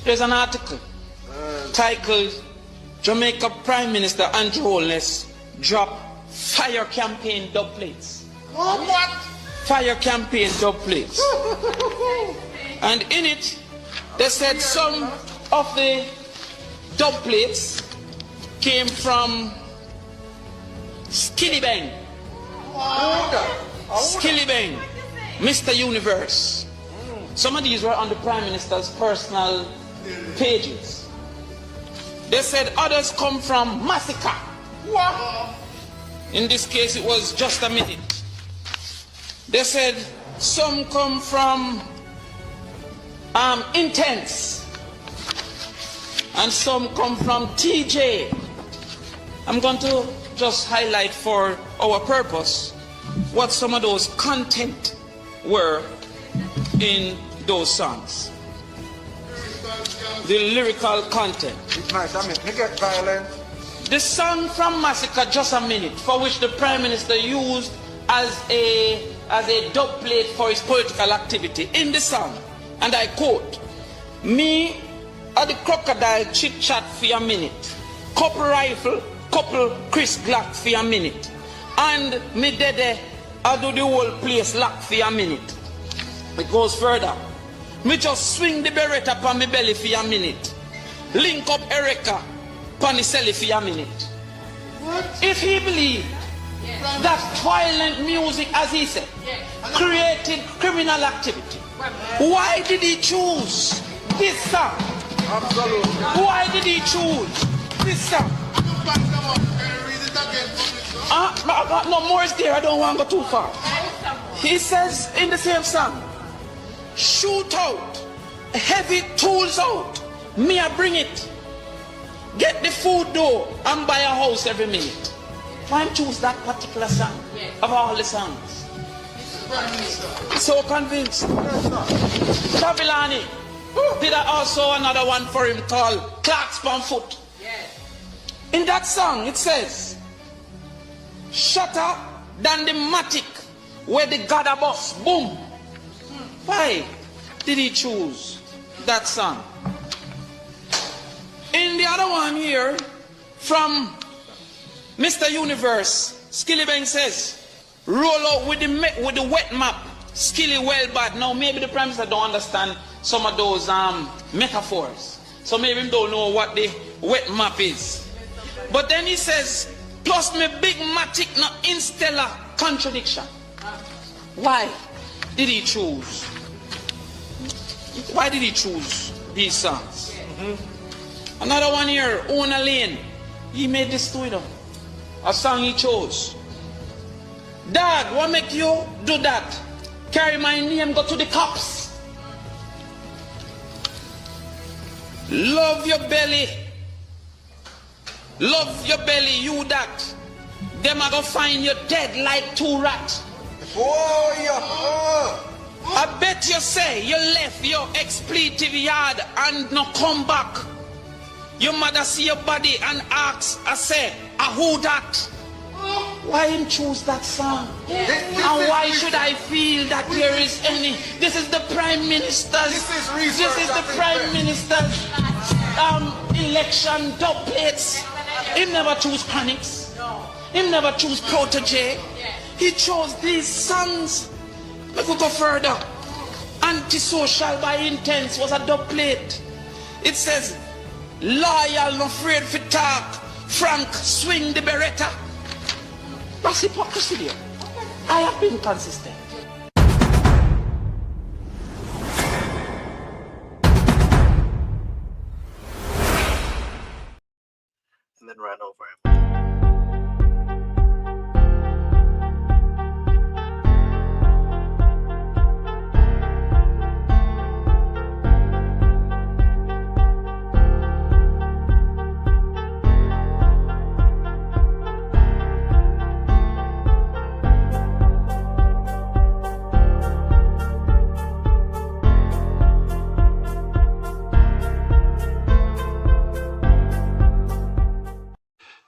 There's an article titled Jamaica Prime Minister Andrew Holness drop fire campaign dub plates. What? Fire campaign dub plates. And in it, they said some of the dub plates came from Skilly Bang. Skilly Bang, Mr. Universe. Some of these were on the Prime Minister's personal pages. They said others come from Massacre. What? In this case, it was Just a Minute. They said some come from Intense. And some come from TJ. I'm going to just highlight for our purpose what some of those content were in those songs. The lyrical content. It's nice, I mean, you get violent. The song from Massacre, Just a Minute, for which the Prime Minister used as a dub plate for his political activity. In the song, and I quote, "Me at the crocodile chit chat for a minute, couple rifle, couple Chris Glock for a minute, and me dede I do the whole place lock for a minute." It goes further. "Me just swing the Beretta on me belly for a minute, link up Erica on the celly for a minute." What? If he believed that violent music, as he said, created criminal activity, why did he choose this song? Absolutely. Why did he choose this song? No more is there, I don't want to go too far. He says in the same song, "Shoot out, heavy tools out, me I bring it. Get the food though and buy a house every minute." Why choose that particular song of all the songs? So convinced. Travilani did also another one for him called Clark's on Foot. In that song it says, "Shatter than the matic where the Gada bus boom." Why did he choose that song? In the other one here, from Mr. Universe, Skilly Bang says, "Roll out with the wet map, Skilly well bad." Now maybe the Prime Minister don't understand some of those metaphors, so maybe he don't know what the wet map is. But then he says, "Plus me big matic no instellar contradiction." Why did he choose? Why did he choose these songs? Another one here, Ona Lane. He made this to them. A song he chose. "Dad, what make you do that? Carry my name, go to the cops. Love your belly. Love your belly, you that. Them are gonna find you dead like two rats. Oh, yeah. I bet you say you left your expletive yard and no come back. Your mother see your body and ask, I say, who that?" Why him choose that song? And why should I feel that there is any? This is the Prime Minister's. This is the Prime Minister's election dub plates. He never choose Panics. He never choose Protege. He chose these songs. Let me go further. Antisocial by Intense was a dub plate. It says, "Loyal, no afraid for talk. Frank, swing the Beretta." That's hypocrisy there. I have been consistent. And then ran over him.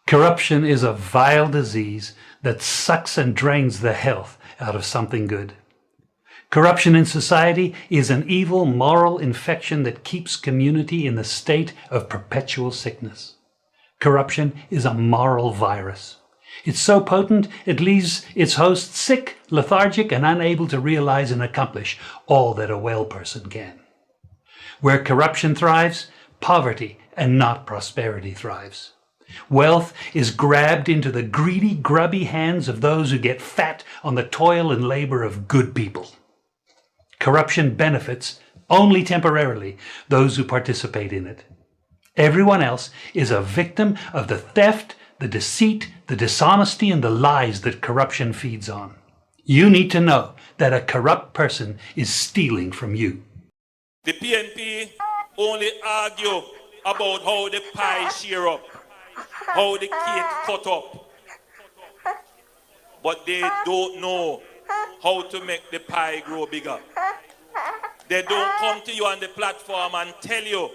Corruption is a vile disease that sucks and drains the health out of something good. Corruption in society is an evil moral infection that keeps community in the state of perpetual sickness. Corruption is a moral virus. It's so potent it leaves its host sick, lethargic, and unable to realize and accomplish all that a well person can. Where corruption thrives, poverty and not prosperity thrives. Wealth is grabbed into the greedy, grubby hands of those who get fat on the toil and labor of good people. Corruption benefits, only temporarily, those who participate in it. Everyone else is a victim of the theft, the deceit, the dishonesty, and the lies that corruption feeds on. You need to know that a corrupt person is stealing from you. The PNP only argue about how the pie share up, how the cake cut up, but they don't know how to make the pie grow bigger. They don't come to you on the platform and tell you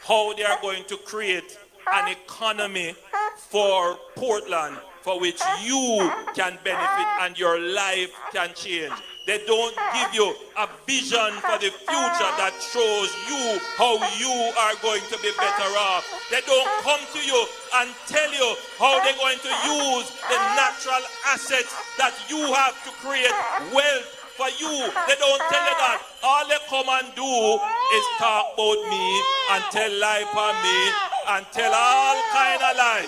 how they are going to create an economy for Portland for which you can benefit and your life can change. They don't give you a vision for the future that shows you how you are going to be better off. They don't come to you and tell you how they're going to use the natural assets that you have to create wealth for you. They don't tell you that. All they come and do is talk about me and tell lie for me and tell all kind of lies.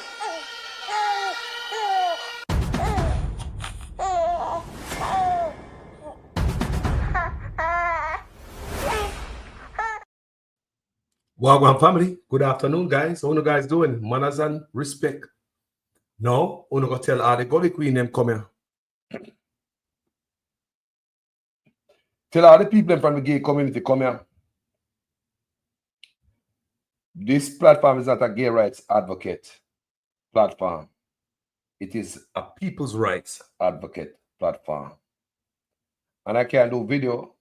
Wagwan family, good afternoon, guys. How you guys doing? Manners and respect. No, I'm gonna tell all the gully queen them come here. Tell all the people from the gay community come here. This platform is not a gay rights advocate platform. It is a people's rights advocate platform. And I can do video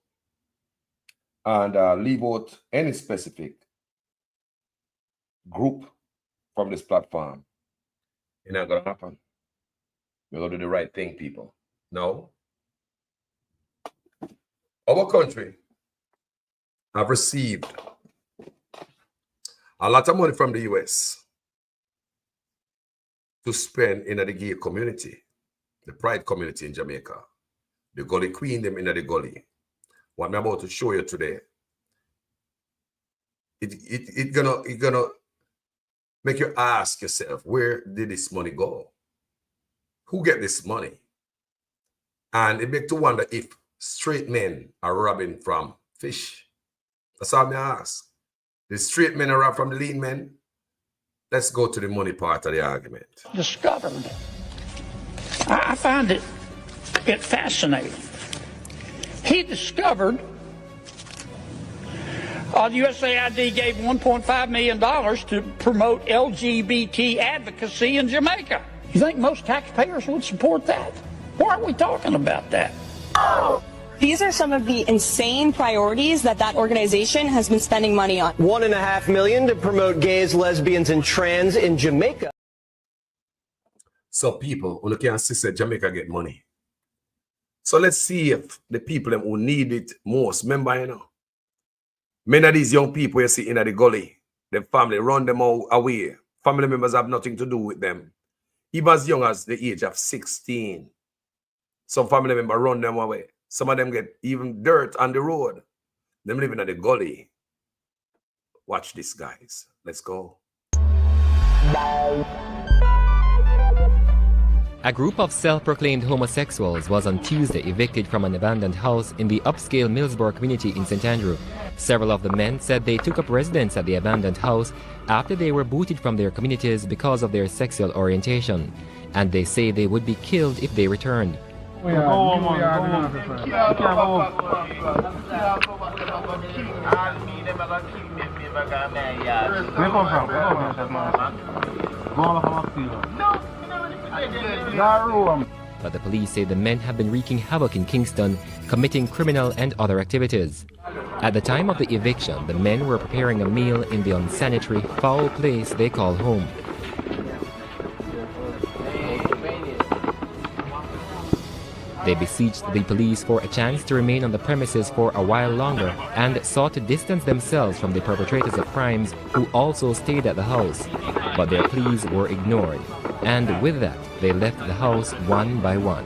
and leave out any specific group from this platform. It's not gonna happen. We're gonna do the right thing, people. No. Our country have received a lot of money from the US to spend in the gay community, the pride community in Jamaica, the gully queen them in the gully. What I'm about to show you today, it gonna make you ask yourself, where did this money go? Who get this money? And it makes you wonder if straight men are robbing from fish. That's all I ask. The straight men are robbing from the lean men. Let's go to the money part of the argument. Discovered. I find it fascinating. He discovered USAID gave $1.5 million to promote LGBT advocacy in Jamaica. You think most taxpayers would support that? Why aren't we talking about that? These are some of the insane priorities that organization has been spending money on. $1.5 million to promote gays, lesbians, and trans in Jamaica. So people who can see that Jamaica get money. So let's see if the people who need it most, remember, you know, many of these young people you see in the gully, their family run them all away. Family members have nothing to do with them. Even as young as the age of 16. Some family members run them away. Some of them get even dirt on the road. Them living in the gully. Watch this, guys. Let's go. A group of self-proclaimed homosexuals was on Tuesday evicted from an abandoned house in the upscale Millsboro community in St. Andrew. Several of the men said they took up residence at the abandoned house after they were booted from their communities because of their sexual orientation, and they say they would be killed if they returned. But the police say the men have been wreaking havoc in Kingston, committing criminal and other activities. At the time of the eviction, the men were preparing a meal in the unsanitary, foul place they call home. They besieged the police for a chance to remain on the premises for a while longer and sought to distance themselves from the perpetrators of crimes who also stayed at the house. But their pleas were ignored, and with that, they left the house one by one.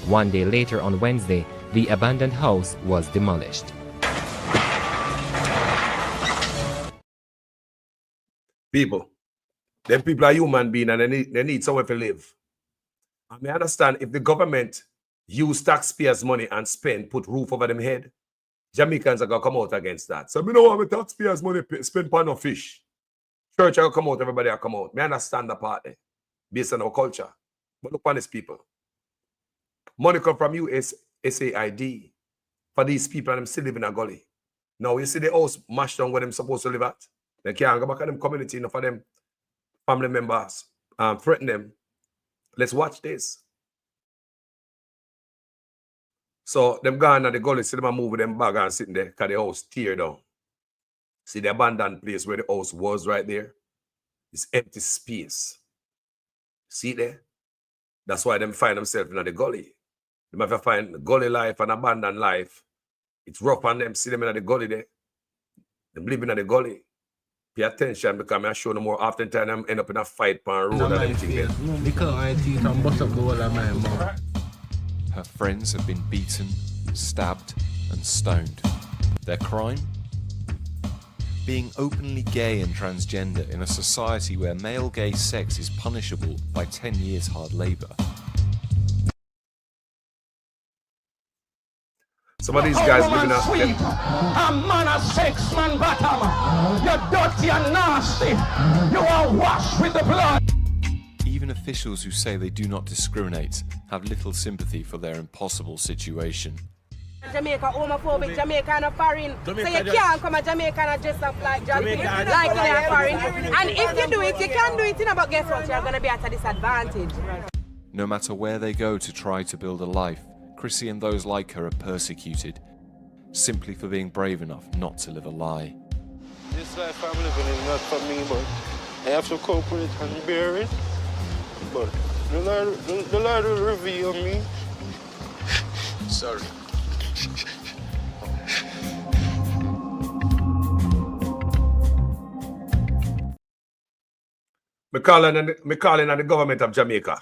One day later on Wednesday, the abandoned house was demolished. People, them people are human beings and they need somewhere to live. I may understand if the government use taxpayers' money and put roof over them head, Jamaicans are going to come out against that. So we don't want the taxpayers' money spend on no fish. Church are going to come out, everybody will come out. Me understand the part there, based on our culture. But look on these people. Money come from Usaid for these people and them still live in a gully. Now you see the house mashed down where them supposed to live at. They can't go back to them community, enough for them family members threaten them. Let's watch this. So them gone at the gully, see them move them bag and sitting there because the house tear down. See the abandoned place where the house was right there? It's empty space. See there? That's why them find themselves in the gully. They have to find the gully life and abandoned life. It's rough on them. See them in the gully there. Them living in the gully. Pay attention because I show them more often time them end up in a fight on the road and everything there. Her friends have been beaten, stabbed and stoned. Their crime? Being openly gay and transgender in a society where male gay sex is punishable by 10 years hard labour. Some of these guys living out sweet. A man of sex, man bottom. You're dirty and nasty. You are washed with the blood. Even officials who say they do not discriminate have little sympathy for their impossible situation. Jamaica homophobic, Jamaica and a foreign. So you can't come to Jamaica and dress up like Jamaica, like in a foreign. And if you do it, you can do it, but guess what? You're going to be at a disadvantage. No matter where they go to try to build a life, Chrissy and those like her are persecuted, simply for being brave enough not to live a lie. This life I'm living is not for me, but I have to cope with it and bear it. But the Lord will reveal me. Sorry. Me calling on the government of Jamaica.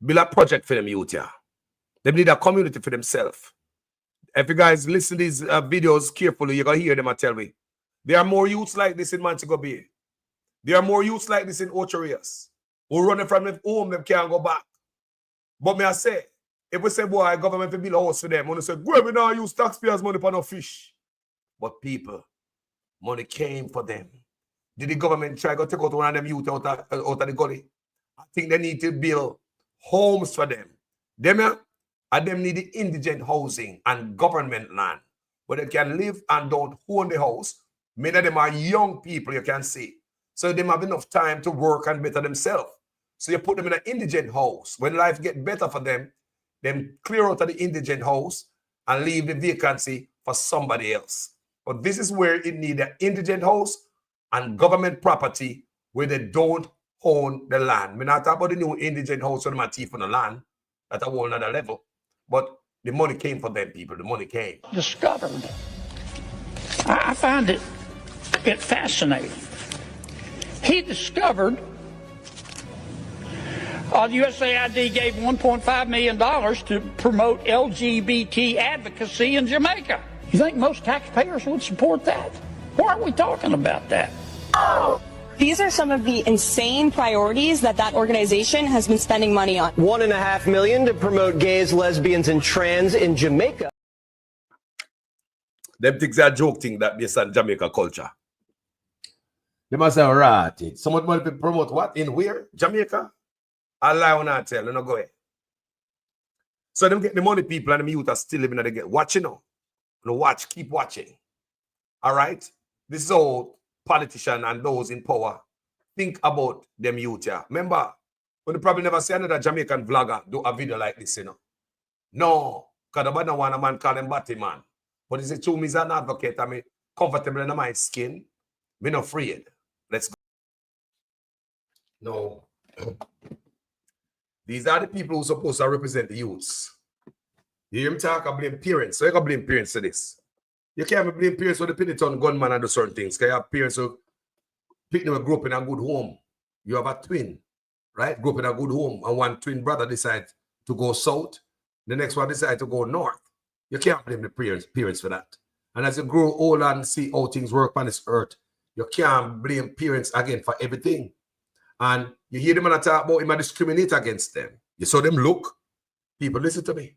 Build a project for them youth here. They need a community for themselves. If you guys listen to these videos carefully, you're going to hear them and tell me. There are more youths like this in Montego Bay. There are more youths like this in Ocho Rios who running from their home, them can't go back. But me I say, if we say, boy, government will build a house for them, when they say, go, we now use taxpayers' money for no fish. But people, money came for them. Did the government try to take out one of them youth out of the gully? I think they need to build homes for them. And them need the indigent housing and government land where they can live and don't own the house. Many of them are young people, you can see. So they have enough time to work and better themselves. So you put them in an indigent house. When life gets better for them clear out of the indigent house and leave the vacancy for somebody else. But this is where it needs an indigent house and government property where they don't own the land. We're not talking about the new indigent house on my teeth on the land. That's a whole other level. But the money came for them people. The money came. Discovered. I find it fascinating. He discovered the USAID gave $1.5 million to promote LGBT advocacy in Jamaica. You think most taxpayers would support that? Why aren't we talking about that? These are some of the insane priorities that organization has been spending money on. $1.5 million to promote gays, lesbians, and trans in Jamaica. Them things are joke thing that based on Jamaica culture. They must have right. Someone want to promote what? In where? Jamaica? I lie when I tell you, no go ahead. So them get the money people and the youth are still living at the get. Watch, you know. No, watch, keep watching. All right? This is all politicians and those in power think about them youth here. Remember, when you probably never see another Jamaican vlogger do a video like this, you know. No, because the one a man call him Batty Man. But it's true, me as an advocate, I'm comfortable in my skin. I'm not afraid. Let's go. No, These are the people who are supposed to represent the youths. You hear him talk, I blame parents. So you can blame parents for this. You can't blame parents for the pin it on gunman and do certain things. Because you have parents who grew up in a good home. You have a twin, right? Grew up in a good home, and one twin brother decides to go south. The next one decides to go north. You can't blame the parents for that. And as you grow older and see how things work on this earth, you can't blame parents again for everything. And you hear them and talk about him and discriminate against them. You saw them look. People, listen to me.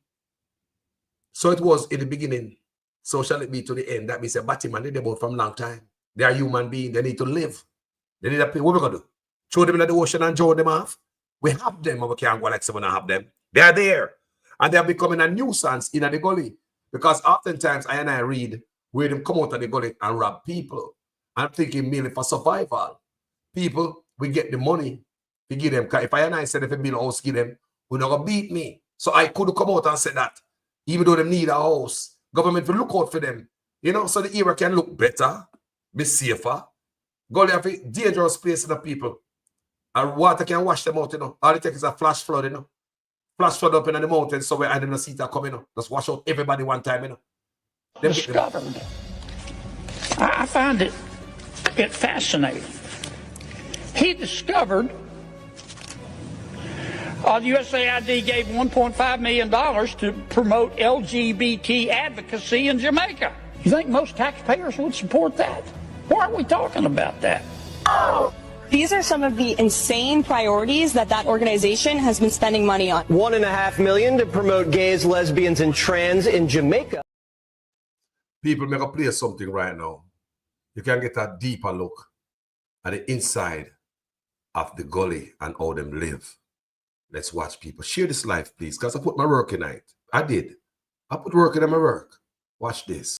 So it was in the beginning. So shall it be to the end. That means a Batman did about from a long time. They are human beings. They need to live. They need to pay. What are we going to do? Throw them in the ocean and draw them off? We have them, but we can't go like someone and have them. They are there. And they are becoming a nuisance in the gully. Because oftentimes I read where them come out of the gully and rob people. I'm thinking mainly for survival. People, we get the money. We give them. If I said if I build a house, give them, we're not going to beat me. So I could come out and say that. Even though they need a house, government will look out for them. You know, so the era can look better, be safer. Gully have a dangerous place in the people. And water can wash them out, you know. All it takes is a flash flood, you know. Flash flood up in the mountains so where I didn't see that coming, you know. Just wash out everybody one time, you know. Discovered. I find it fascinating. He discovered USAID gave $1.5 million to promote LGBT advocacy in Jamaica. You think most taxpayers would support that? Why are we talking about that? These are some of the insane priorities that organization has been spending money on. $1.5 million to promote gays, lesbians, and trans in Jamaica. People make a play something right now. You can get a deeper look at the inside of the gully and how them live. Let's watch people. Share this life, please, because I put my work in it. I did. I put work in my work. Watch this.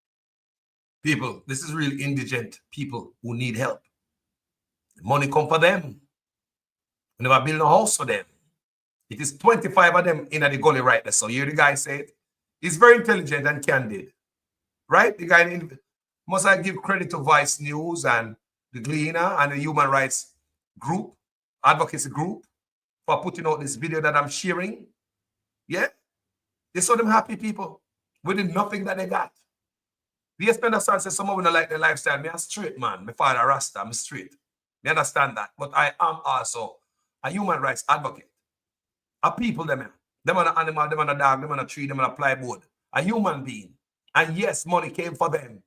People, this is real indigent people who need help. Money come for them. We never build a house for them. It is 25 of them in the gully right there. So you hear the guy say it? He's very intelligent and candid. Right? The guy, must I give credit to Vice News and the Gleaner and the Human Rights Group, Advocacy Group, for putting out this video that I'm sharing. Yeah? They saw them happy people with nothing that they got. The Spender son says some of them don't like their lifestyle. Me a straight man. My father Rasta, I'm straight. Me understand that. But I am also a human rights advocate. A people them are an animal, them are a dog, them are a tree, them are a plywood. A human being. And yes, money came for them.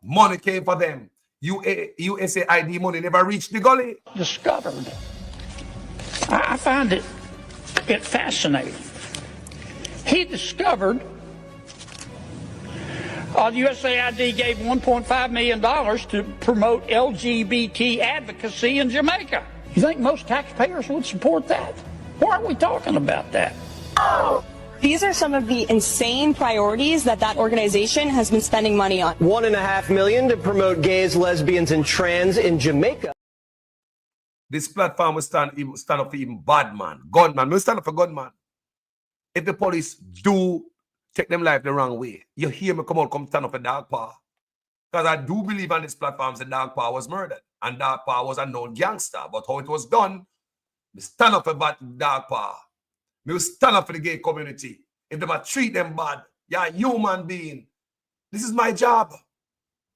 Money came for them. USAID money never reached the gully. Discovered. I find it fascinating. He discovered USAID gave $1.5 million to promote LGBT advocacy in Jamaica. You think most taxpayers would support that? Why are we talking about that? These are some of the insane priorities that organization has been spending money on. $1.5 million to promote gays, lesbians, and trans in Jamaica. This platform will stand up for even bad man, gunman. We'll stand up for gunman. If the police do take them life the wrong way, you hear me come stand up for Dog Power. Because I do believe on this platform that Dog Power was murdered. And Dog Power was a known gangster. But how it was done, we stand up for Dog Power. We will stand up for the gay community. If they treat them bad, you're a human being. This is my job.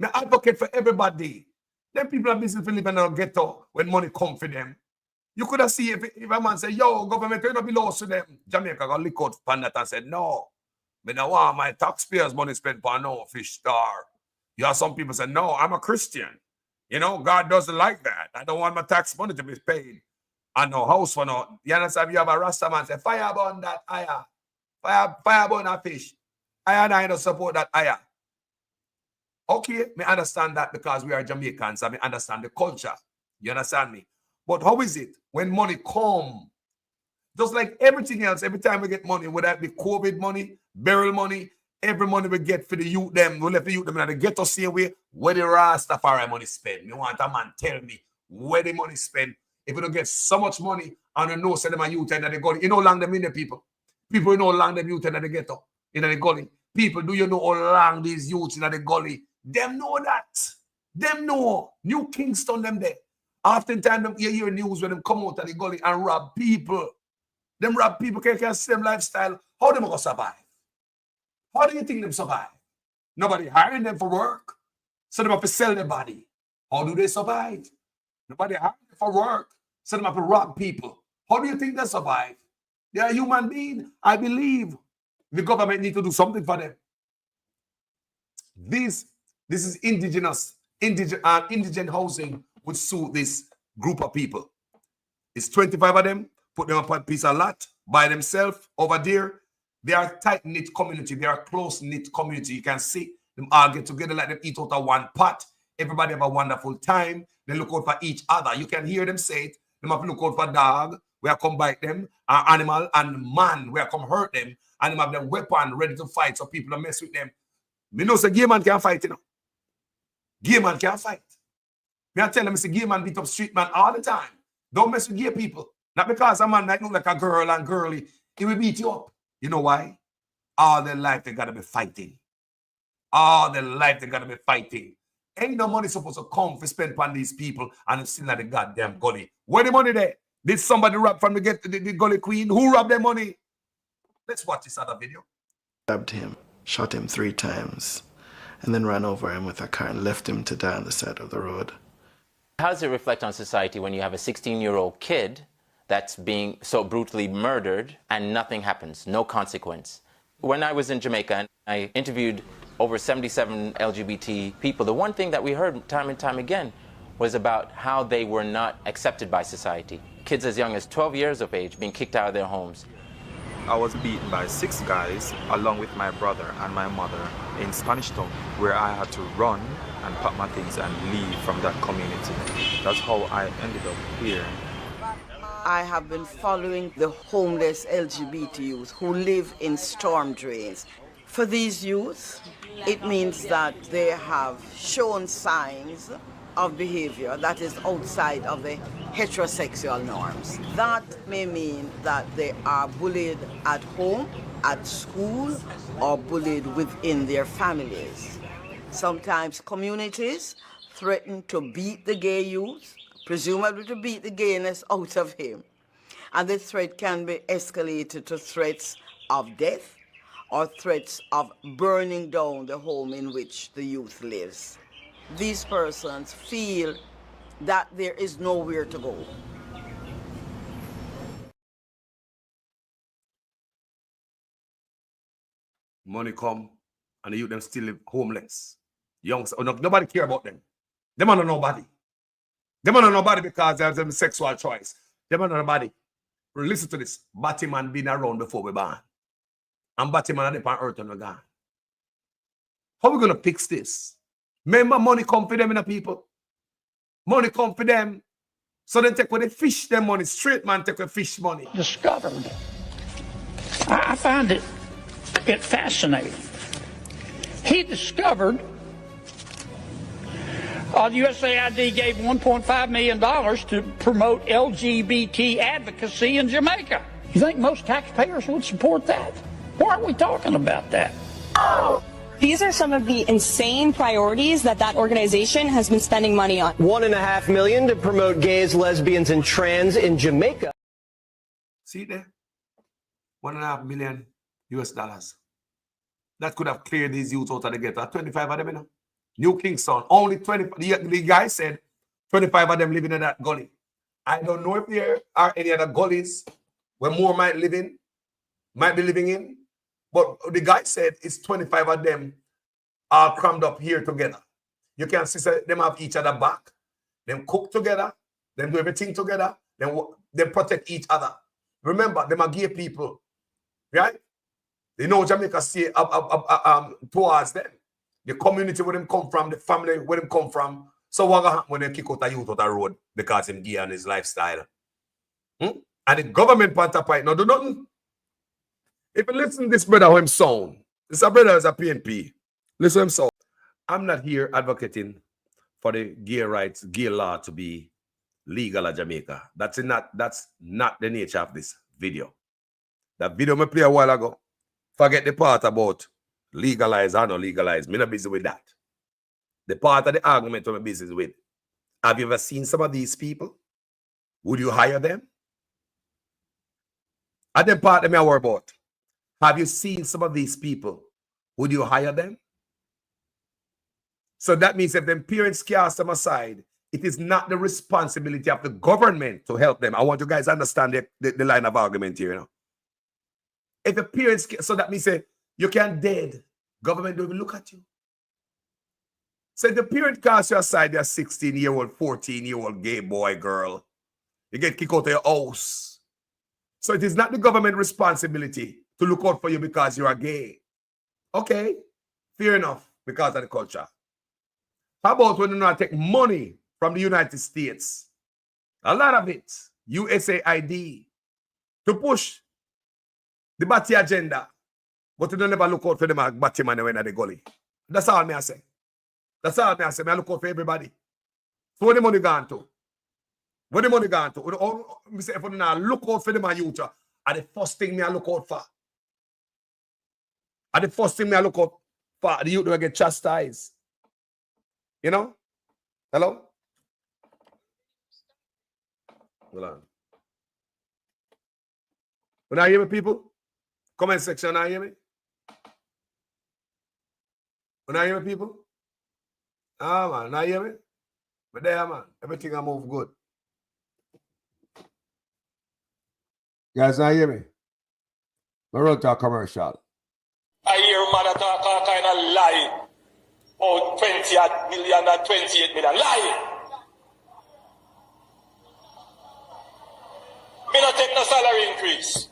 I advocate for everybody. Them people are busy for living in a ghetto when money come for them. You could have seen if a man say, yo, government, you're not below to them. Jamaica got lick out for that and said, no. I don't want my taxpayers' money spent for no fish star. You have some people say, no, I'm a Christian. You know, God doesn't like that. I don't want my tax money to be paid. And no house for no. You understand? You have a Rasta man say, fire burn that aya. Fire burn that fish. I don't support that aya. Okay, me understand that because we are Jamaicans and me understand the culture. You understand me? But how is it when money come? Just like everything else, every time we get money, whether it be COVID money, burial money, every money we get for the youth them, we left the youth them in the ghetto same way, where the Rastafari money spent. Me want a man tell me where the money spent. If we don't get so much money and you know send them a youth and they gully, you know long them in the people. People you know long them youth in the ghetto, in the gully. People, do you know how long these youths in the gully? Them know that. Them know. New Kingston them there. Oftentimes, you hear news when them come out of the gully and rob people. Them rob people can't see them lifestyle. How them gonna survive? How do you think them survive? Nobody hiring them for work. So them have to sell their body. How do they survive? Nobody hiring them for work. So them have to rob people. How do you think they survive? They are human beings. I believe the government need to do something for them. This is indigent housing would suit this group of people. It's 25 of them, put them up on a piece of lot by themselves over there. They are a tight-knit community. They are a close-knit community. You can see them all get together like them eat out of one pot. Everybody have a wonderful time. They look out for each other. You can hear them say it. They have to look out for dog. We are come bite them, animal, and man. We are come hurt them. And they have them weapon ready to fight so people don't mess with them. Me know say gay man can't fight, you know. Gay man can't fight. Me I tell them, say gay man beat up street man all the time. Don't mess with gay people. Not because a man might look like a girl and girly. He will beat you up. You know why? All their life they gotta be fighting. All their life they gotta be fighting. Ain't no money supposed to come for spend on these people and it's still at the goddamn gully. Where the money there? Did somebody rob from the gully queen? Who robbed their money? Let's watch this other video. Stabbed him, shot him 3 times, and then ran over him with a car and left him to die on the side of the road. How does it reflect on society when you have a 16-year-old kid that's being so brutally murdered and nothing happens, no consequence? When I was in Jamaica and I interviewed over 77 LGBT people, the one thing that we heard time and time again was about how they were not accepted by society. Kids as young as 12 years of age being kicked out of their homes. I was beaten by 6 guys along with my brother and my mother in Spanish Town, where I had to run and pack my things and leave from that community. That's how I ended up here. I have been following the homeless LGBT youth who live in storm drains. For these youth, it means that they have shown signs of behavior that is outside of the heterosexual norms. That may mean that they are bullied at home, at school, or bullied within their families. Sometimes communities threaten to beat the gay youth, presumably to beat the gayness out of him. And the threat can be escalated to threats of death or threats of burning down the home in which the youth lives. These persons feel that there is nowhere to go. Money come and the youth them still live homeless. Youngs, nobody care about them. Them are not nobody. Them are not nobody because they have them sexual choice. Them are not nobody. Listen to this. Batman been around before we born. And Batman are on earth and we're gone. How are we going to fix this? Remember, money come for them in the people. Money come for them. So they take with the fish them money. Straight man take with fish money. Discovered. I find it fascinating. He discovered the Usaid gave $1.5 million to promote LGBT advocacy in Jamaica. You think most taxpayers would support that? Why are we talking about that? These are some of the insane priorities that organization has been spending money on. $1.5 million to promote gays, lesbians, and trans in Jamaica. See there? $1.5 million US dollars. That could have cleared these youths out of the ghetto. 25 of them, you know. New Kingston, only 20. The guy said 25 of them living in that gully. I don't know if there are any other gullies where more might be living in. But the guy said it's 25 of them are crammed up here together. You can see them have each other back. Them cook together. Them do everything together. They protect each other. Remember, them are gay people. Right? They know Jamaica stay towards them. The community where them come from, the family where them come from. So what will happen when they kick out a youth out the road because him gay and his lifestyle? And the government part of it, no do nothing. If you listen to this brother how him sound, this brother is a PNP. Listen to him sound. I'm not here advocating for the gay rights, gay law to be legal in Jamaica. That's not the nature of this video. That video I play a while ago. Forget the part about legalize or not legalize. Me not busy with that. The part of the argument I'm busy with. Have you ever seen some of these people? Would you hire them? At the part that I worry about. Have you seen some of these people? Would you hire them? So that means if them parents cast them aside, it is not the responsibility of the government to help them. I want you guys to understand the line of argument here. You know? If the parents, so that means say, you can't dead. Government don't even look at you. So if the parent cast you aside, you're 16-year-old, 14-year-old gay boy, girl. You get kicked out of your house. So it is not the government responsibility to look out for you because you are gay. Okay, fair enough, because of the culture. How about when you not take money from the United States? A lot of it, USAID, to push the Batty agenda, but you don't never look out for them Batty man when they gully. That's all I say. That's all I say. I look out for everybody. So where the money gone to? Where the money gone to? I say if I not look out for them youth, are the first thing I look out for. Are the first thing I look out for the youth will get chastised. You know? Hello? Hold on. When I hear me, people? Comment section, I hear me? When I hear me, people? Ah, man, I hear me? But there, man, everything I move good. You guys not hear me? I wrote a commercial. I hear man talk all kind of lie. Oh, 20 million and 28 million. Lie. Me not take no salary increase.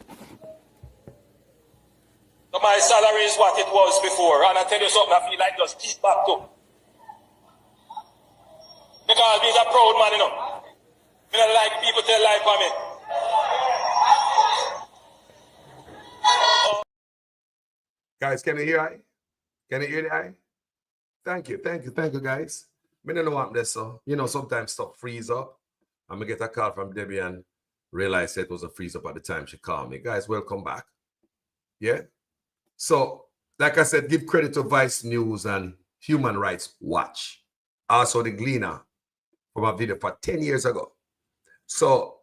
So my salary is what it was before. And I tell you something, I feel like just keep back to. Because he's a proud man, you know. Me don't like people tell lie for me. Guys, can you hear I? Can you hear the I? Thank you, guys. I don't know what I'm there, so you know, sometimes stuff freeze up. I'm gonna get a call from Debbie and realize it was a freeze up at the time she called me. Guys, welcome back. Yeah. So, like I said, give credit to Vice News and Human Rights Watch. Also, the Gleaner from a video for 10 years ago. So,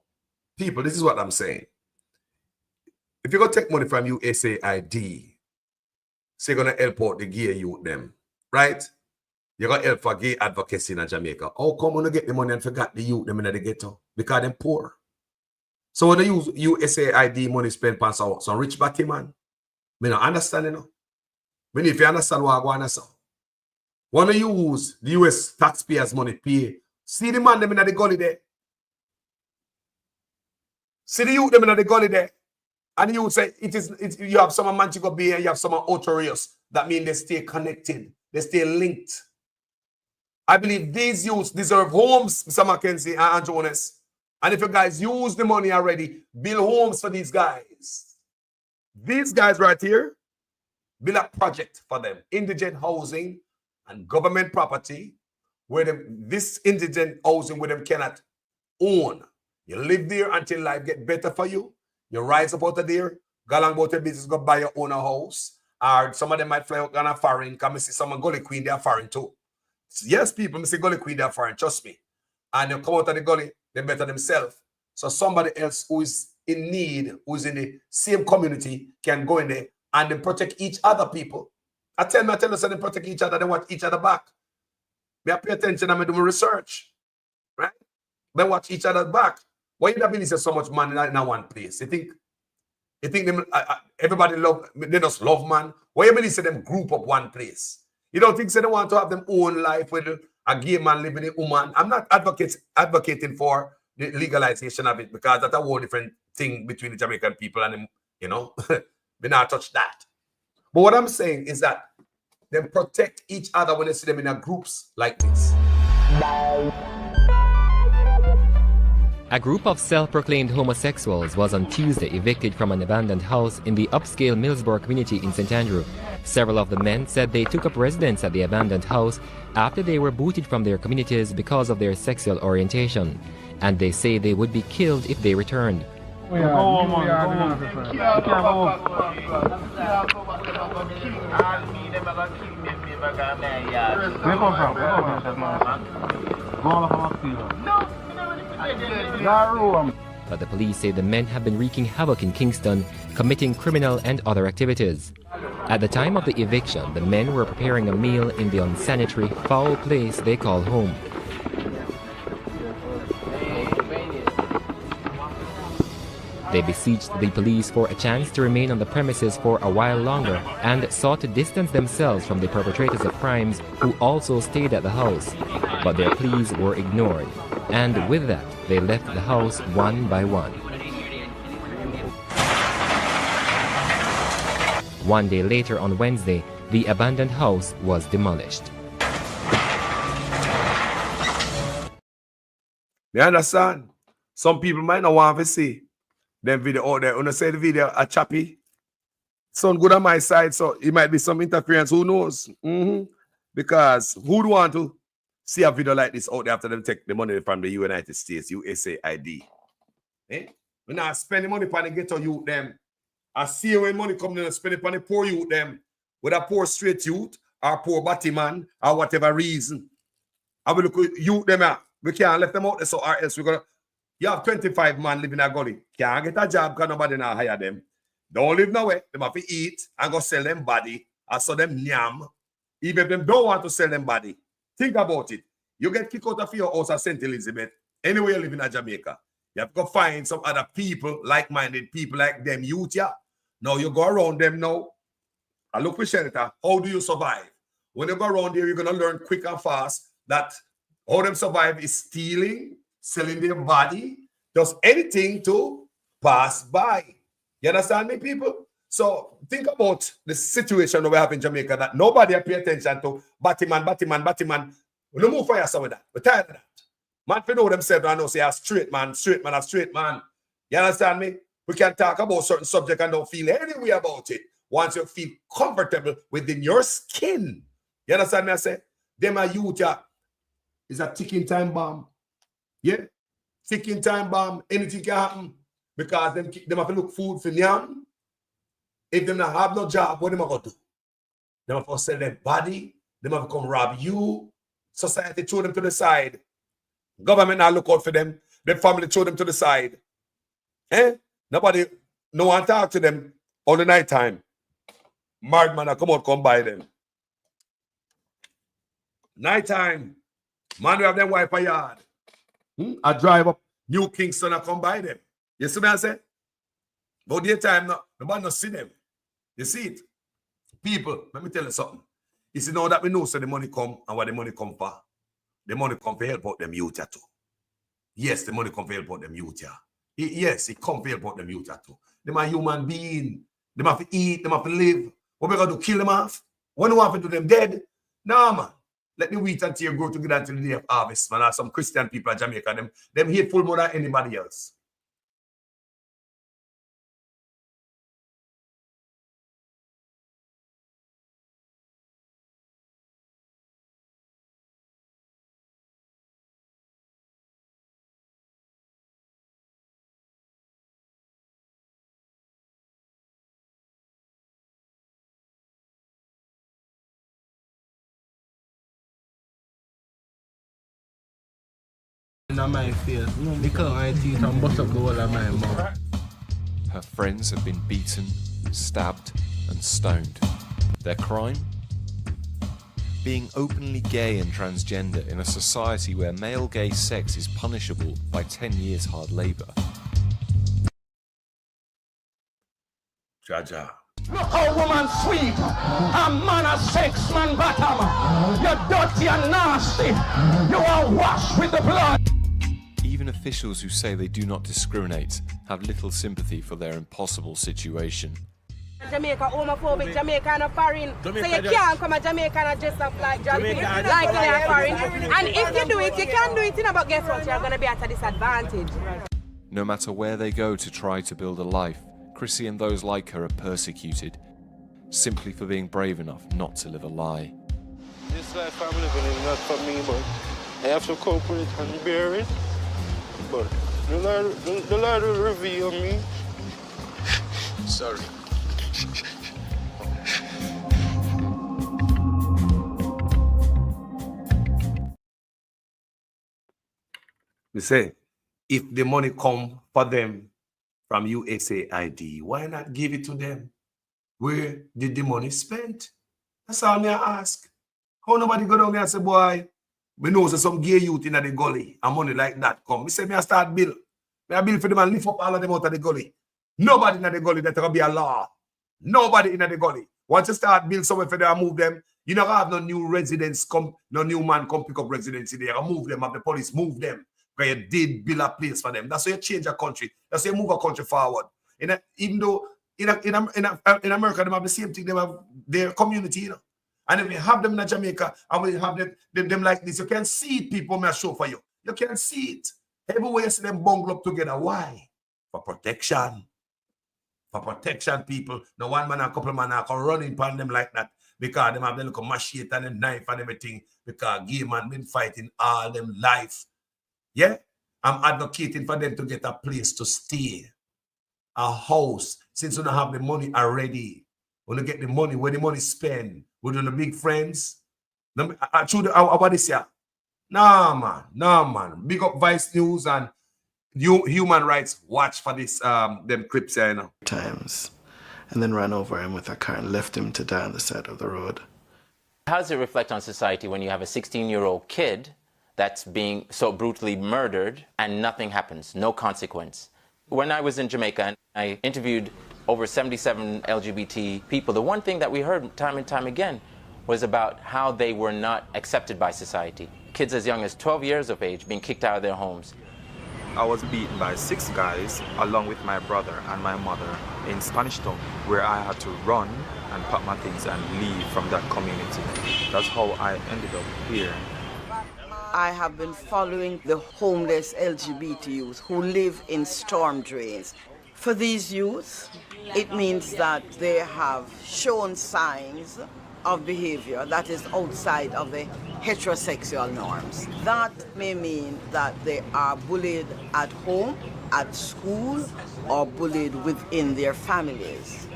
people, this is what I'm saying. If you're gonna take money from USAID, so you're gonna help out the gay youth them, right? You're gonna help for gay advocacy in Jamaica. How come when you get the money and forgot the youth them in the ghetto? Because they're poor. So when they use USAID money spent on some rich batty man, I don't understand, you know. When if you understand what I want to say. When you use the US taxpayers' money pay, see the man them in the gully there. See the youth them in the gully there. And you would say you have some Manchego Bay and you have some Outer Rios. That means they stay connected. They stay linked. I believe these youths deserve homes, Mr. Mackenzie and Jonas. And if you guys use the money already, build homes for these guys. These guys right here, build a project for them. Indigent housing and government property where this indigent housing where them cannot own. You live there until life get better for you. You rise up out of there, go along about your business, go buy your own house. Or some of them might fly out on a foreign. Come and see someone Gully Queen, they're foreign too. Yes, people, I say Gully Queen, they're foreign, trust me. And they come out of the gully, they better themselves. So somebody else who is in need, who's in the same community, can go in there and then protect each other, people. I tell you, so they protect each other, they watch each other back. I pay attention, I'm doing research. Right? They watch each other back. Why you not say so much money in one place? You think them everybody love, they just love man? Why you say them group up one place? You don't think so they want to have them own life with a gay man living in a woman? I'm not advocating for the legalization of it because that's a whole different thing between the Jamaican people and them, you know. We not touch that. But what I'm saying is that they protect each other when they see them in groups like this. A group of self-proclaimed homosexuals was on Tuesday evicted from an abandoned house in the upscale Millsboro community in St. Andrew. Several of the men said they took up residence at the abandoned house after they were booted from their communities because of their sexual orientation, and they say they would be killed if they returned. But the police say the men have been wreaking havoc in Kingston, committing criminal and other activities. At the time of the eviction, the men were preparing a meal in the unsanitary, foul place they call home. They besieged the police for a chance to remain on the premises for a while longer and sought to distance themselves from the perpetrators of crimes who also stayed at the house. But their pleas were ignored, and with that, they left the house one by one. One day later on Wednesday, the abandoned house was demolished. You understand? Some people might not want to see them video out there. When I say the video a choppy, sound good on my side, so it might be some interference. Who knows? Because who'd want to see a video like this out there after them take the money from the United States, USAID? Eh? We're not spending money on the ghetto youth them. I see when money comes in and spend it on the poor youth them, with a poor straight youth or poor batty man or whatever reason. I will look at youth them out. We can't let them out there, so or else we're gonna. You have 25 man living in a gully. Can't get a job because nobody now hire them. Don't live nowhere. They have to eat and go sell them body. I saw them yam. Even if them don't want to sell them body. Think about it. You get kicked out of your house at St. Elizabeth. Anywhere you live in Jamaica. You have to go find some other people, like-minded people like them, youth, yeah. Now you go around them now. I look for shelter. How do you survive? When you go around there, you're going to learn quick and fast that how them survive is stealing, selling their body, does anything to pass by. You understand me, people? So think about the situation that we have in Jamaica that nobody pay attention to. Batman. We don't move for yourself with that. We're tired of that. Man, for know themselves and know say a straight man. You understand me? We can talk about certain subject and don't feel any way about it. Once you feel comfortable within your skin. You understand me? I say, them a youth is a ticking time bomb. Yeah? Ticking time bomb. Anything can happen. Because them have to look food for them. If them not have no job, what them going to do? Them have to sell their body. Them have to come rob you. Society throw them to the side. Government not look out for them. Their family throw them to the side. Eh? Nobody, no one talk to them all the night time. Married man come out, come buy them. Night time. Man, we have them wipe a yard. I drive up New Kingston and come buy them. You see what I say? But daytime, nobody not see them. You see it? People, let me tell you something. You see now that we know so the money come and what the money come for. The money come for help out them youth too. Yes, the money come for help out them youth. Yes, it come for help out them youth too. Them are human being. Them have to eat, them have to live. What we gonna do? Kill them off? When we want to do them dead? Nah, man. Let the wheat and tear grow together until the day of harvest, man. Some Christian people in Jamaica, them hateful more than anybody else. In my face, because I teeth and bust up the whole of my mouth. Her friends have been beaten, stabbed, and stoned. Their crime? Being openly gay and transgender in a society where male gay sex is punishable by 10 years hard labour. Jaja. Look how woman sweet, a man a sex man bottom. You're dirty and nasty. You are washed with the blood. Even officials who say they do not discriminate have little sympathy for their impossible situation. Jamaica homophobic, Jamaica no foreign. So you can't come to Jamaica and dress up like Jamaica, like in a foreign. And if you do it, you can do it, but guess what? You're going to be at a disadvantage. No matter where they go to try to build a life, Chrissy and those like her are persecuted, simply for being brave enough not to live a lie. This life I'm living is not for me, but I have to cope with it and bear it. But the Lord will reveal me. Sorry. We say, if the money come for them from USAID, why not give it to them? Where did the money spent? That's all me I ask. How nobody go down there and say, boy, we know some gay youth in the gully and money like that come. Me say, me I start bill. Me I bill for them and lift up all of them out of the gully. Nobody in the gully that will be a law. Nobody in the gully. Once you start build somewhere for them and move them, you don't have no new residents come, no new man come pick up residency there and move them, have the police move them. Because you did build a place for them. That's how you change a country. That's how you move a country forward. Even though in America, they have the same thing, they have their community, you know. And if we have them in Jamaica and we have them like this, you can see it, people may show for you. You can see it. Everywhere you see them bungle up together. Why? For protection. For protection, people. No one man and a couple of man can run in upon them like that because them have the little machete and a knife and everything because gay man been fighting all them life. Yeah? I'm advocating for them to get a place to stay. A house. Since we don't have the money already. When you get the money, where the money spend, with the big friends. What this year? Nah, man. Big up Vice News and Human Rights Watch for this them clips here, you know. Times, and then ran over him with a car and left him to die on the side of the road. How does it reflect on society when you have a 16-year-old kid that's being so brutally murdered and nothing happens, no consequence? When I was in Jamaica and I interviewed over 77 LGBT people, the one thing that we heard time and time again was about how they were not accepted by society. Kids as young as 12 years of age being kicked out of their homes. I was beaten by 6 guys along with my brother and my mother in Spanish Town, where I had to run and pack my things and leave from that community. That's how I ended up here. I have been following the homeless LGBT youth who live in storm drains. For these youth, it means that they have shown signs of behavior that is outside of the heterosexual norms. That may mean that they are bullied at home, at school, or bullied within their families.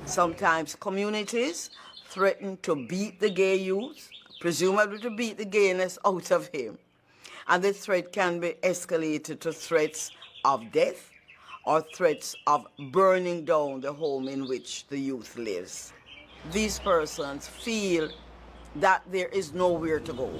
Sometimes communities threaten to beat the gay youth, presumably to beat the gayness out of him. And the threat can be escalated to threats of death or threats of burning down the home in which the youth lives. These persons feel that there is nowhere to go.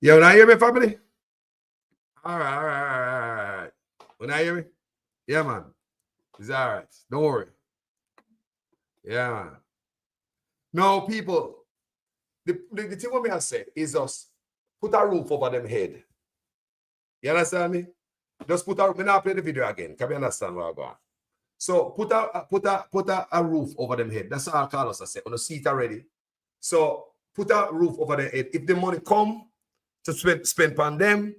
You wanna hear me, family? All right. Wanna hear me? Yeah, man. It's all right. Don't worry. Yeah, man. No, people, the thing what me I say is just put a roof over them head. You understand me? Just put a, me not play the video again. Can you understand where I'm going? So put a roof over them head. That's all Carlos I say. On the seat already. So put a roof over their head. If the money come to spend on them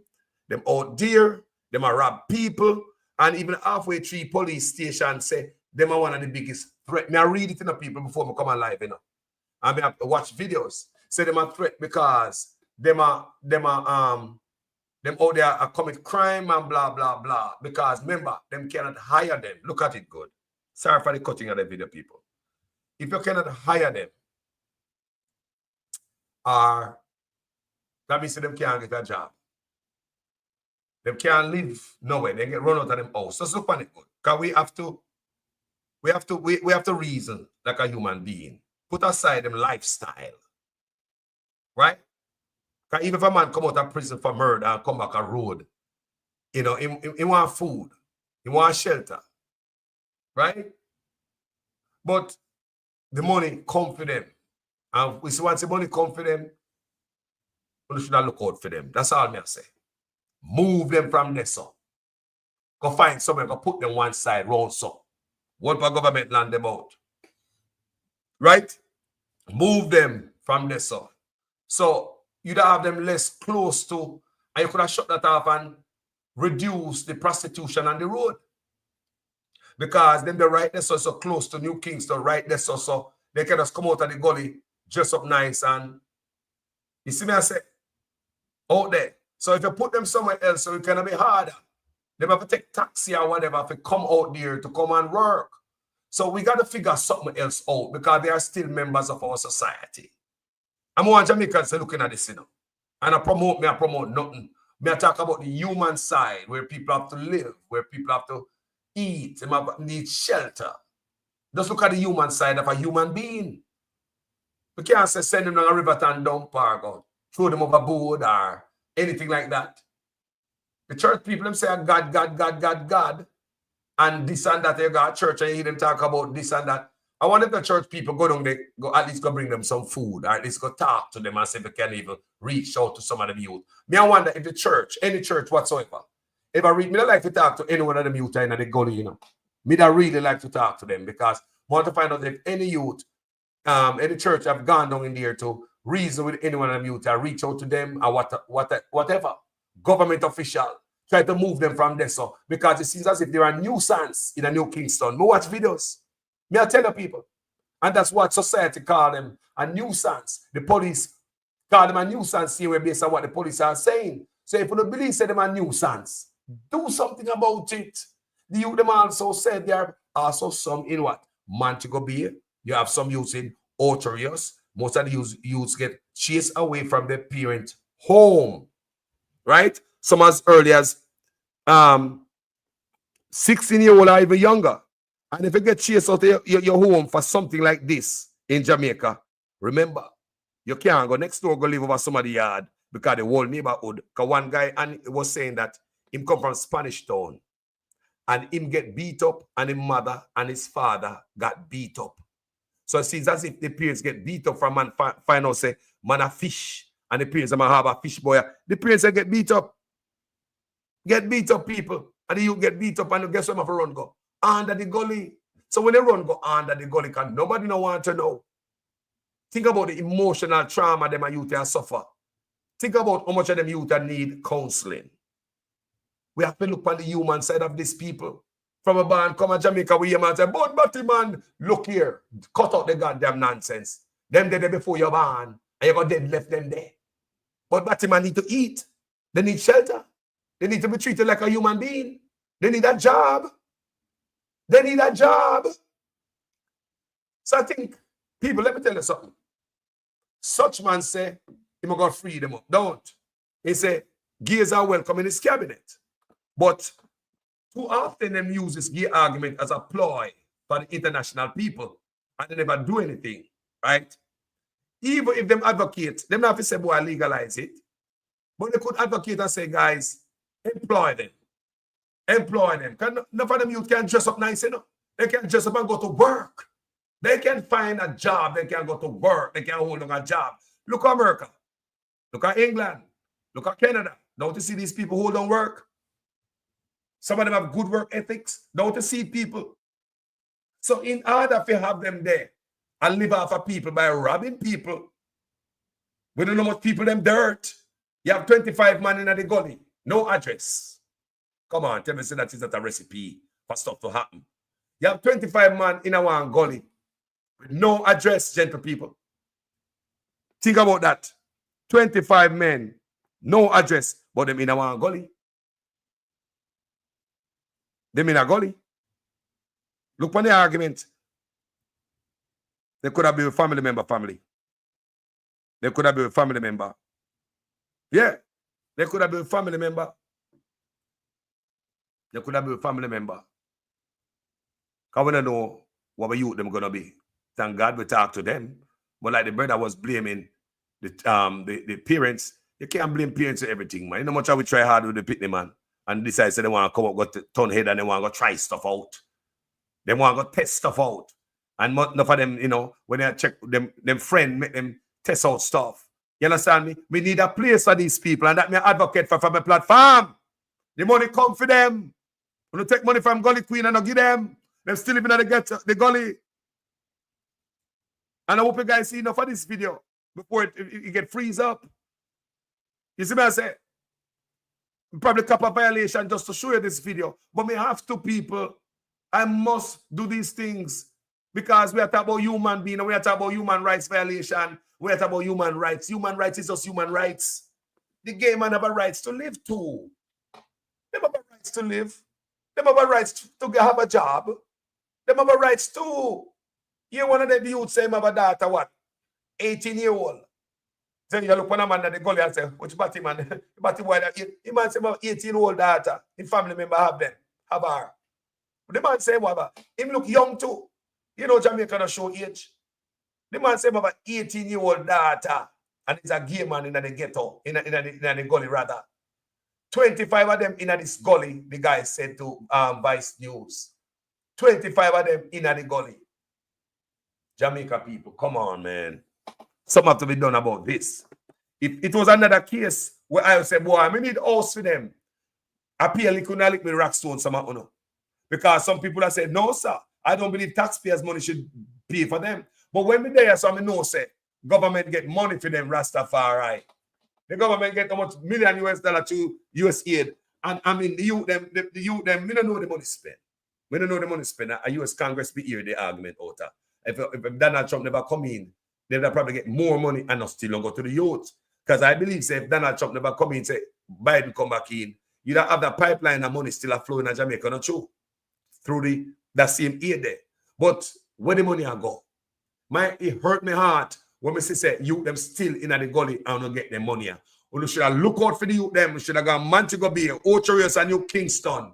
out there, them are rob people, and even halfway through police station say them are one of the biggest threat. Me I read it in the people before me come on live, you know. And me have to watch videos. Say them are threat because them out there are commit crime and blah blah blah. Because remember, them cannot hire them. Look at it good. Sorry for the cutting of the video, people. If you cannot hire them, or that means them can't get a job. Them can't live nowhere. They get run out of them house. So look on it good. Because we have to reason like a human being. Put aside them lifestyle. Right? Because even if a man come out of prison for murder and come back a road, you know, he want food. He want shelter. Right? But the money come for them. And we see once the money come for them, we should look out for them. That's all me I say. Move them from there, so. Go find somewhere, go put them one side, round so. One for government land them out. right? Move them from there. So you'd have them less close to, and you could have shut that off and reduce the prostitution on the road. Because then they're right there so close to New Kingston, right there so they can just come out of the gully, dress up nice, and you see me I say, out there. So if you put them somewhere else, so it can be harder. They have to take taxi or whatever to come out there to come and work. So we got to figure something else out because they are still members of our society. I'm one Jamaicans looking at this, you know. And I promote nothing. I talk about the human side where people have to live, where people have to eat, they need shelter. Just look at the human side of a human being. We can't say send them down a river and dump or throw them overboard or anything like that. The church people them say God, God, God, God, God, and this and that. They got church and you hear them talk about this and that. I wonder if the church people go down there, go at least go bring them some food, or at least go talk to them and see if they can even reach out to some of the youth. Me, I wonder if the church, any church whatsoever, if I read, me, I like to talk to any one of them youth in the gully, you know. Me, I really like to talk to them because I want to find out if any youth, any church have gone down in there to reason with any one of them youth, or reach out to them or whatever. Government official, try to move them from there. So, because it seems as if there are nuisance in a New Kingston. Me watch videos. Me, I tell the people. And that's what society call them, a nuisance. The police call them a nuisance here based on what the police are saying. So if you don't believe say them a nuisance, do something about it. The youth them also said there are also some in what? Montego Bay. You have some youths in Orcharius. Most of the youths get chased away from their parent home. Right? Some as early as 16-year-old or even younger. And if you get chased out of your home for something like this in Jamaica, remember, you can't go next door, go live over somebody's yard because the whole neighborhood. Because one guy and was saying that him come from Spanish Town and him get beat up and his mother and his father got beat up. So it seems as if the parents get beat up from man find out say, man a fish. And the parents have a fish boy. The parents get beat up. Get beat up, people. And you get beat up and you guess where my run go? Under the gully. So when they run go under the gully, because nobody no want to know. Think about the emotional trauma them youth have suffer. Think about how much of them youth need counseling. We have to look on the human side of these people. From a band, come to Jamaica, we hear man say, but Batty man, look here. Cut out the goddamn nonsense. Them dead before you're born. And you got dead left them there. But Batty man need to eat. They need shelter. They need to be treated like a human being. They need a job. They need a job. So I think, people, let me tell you something. Such man say, he going to free them up. Don't. He say, gays are welcome in his cabinet. But too often them use this gay argument as a ploy for the international people. And they never do anything. Right? Even if them advocate, them not have to say, boy, legalize it. But they could advocate and say, guys, employ them. Employ them. None of them youth can dress up nice, you know. They can dress up and go to work. They can find a job. They can go to work. They can hold on a job. Look at America. Look at England. Look at Canada. Don't you see these people who don't work? Some of them have good work ethics. Don't you see people? So in order to have them there and live off of people by robbing people, we don't know much people them dirt. You have 25 men in the gully. No address. Come on, tell me say that is not a recipe for stuff to happen. You have 25 men in our gully with no address, gentle people. Think about that. 25 men, no address, but them in our gully. Them in a gully. Look on the argument. They could have been a family member. They could have been a family member. Yeah. They could have been a family member. They could have been a family member. Because we don't know what we youth them going to be. Thank God we talk to them. But like the brother was blaming the parents, you can't blame parents for everything, man. You know much how we try hard with the pitney, man. And decide they want to come up, got to turn head and they want to go try stuff out. They want to go test stuff out. And enough of them, you know, when they check them friend, make them test out stuff. You understand me? We need a place for these people, and that me advocate for from a platform. The money come for them. When you take money from Gully Queen and not give them, them still living in the ghetto, the gully. And I hope you guys see enough of this video before it get freeze up. You see what I say? Probably couple of violation just to show you this video. But me have to, people. I must do these things because we are talking about human being and we are talking about human rights violation. We are talking about human rights. Human rights is just human rights. The gay man have a rights to live too. They have a rights to live. They have a rights to have a job. They have a rights too. You one of the youths say have a daughter, what? 18-year-old. So you look on a man at the gully and say, which batty man? Batty boy that he man say about 18-year-old daughter. His family member have them. Have her. But the man say whatever. Him look young too. You know Jamaica don't show age. The man say about 18-year-old daughter. And it's a gay man in the ghetto. In the gully rather. 25 of them in this gully, the guy said to Vice News. 25 of them in the gully. Jamaica people, come on, man. Something have to be done about this. If it was another case where I would say, boy, I need house for them. Appeal, couldn't lick me rockstone, some because some people have said, no, sir, I don't believe taxpayers' money should pay for them. But when we there, so I know, say, government get money for them, Rastafari. The government get how much $1 million to Usaid. And I mean, the youth, them, we don't know the money spent. We don't know the money spent. A U.S. Congress be here, the argument out there. If Donald Trump never come in, they'll probably get more money and not still don't go to the youth. Because I believe, say, if Donald Trump never come in, say, Biden come back in, you don't have that pipeline and money still flowing in Jamaica, not true? Through that same aid there. But where the money go? It hurt my heart when we say youth them still in the gully and don't get their money. We should have look out for the youth them. We should have gone Montego Bay, Ocho and New Kingston.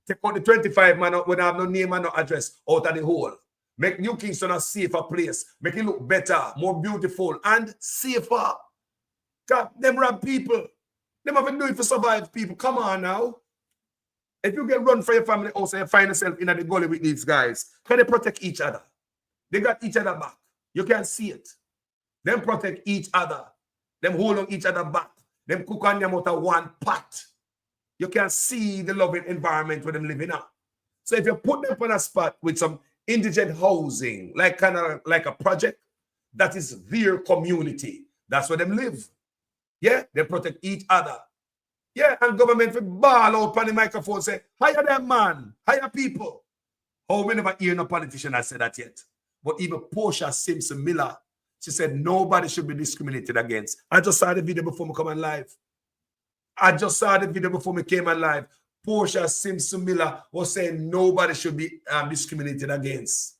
Take out the 25 man out when I have no name and no address out of the hole. Make New Kingston a safer place. Make it look better, more beautiful, and safer. God, them rob people. Them have to do it for survive people. Come on now. If you get run for your family house and you find yourself in the gully with these guys, can they protect each other? They got each other back. You can see it. Them protect each other. Them hold on each other back. Them cook on them out of one pot. You can see the loving environment where them living in. So if you put them on a spot with some indigent housing, like kind of like a project, that is their community. That's where them live. Yeah, they protect each other. Yeah, and government will ball out on the microphone say, hire them, man, hire people. Oh, we never hear no politician that said that yet. But even Portia Simpson Miller, she said nobody should be discriminated against. I just saw the video before me come on live. Portia Simpson Miller was saying nobody should be discriminated against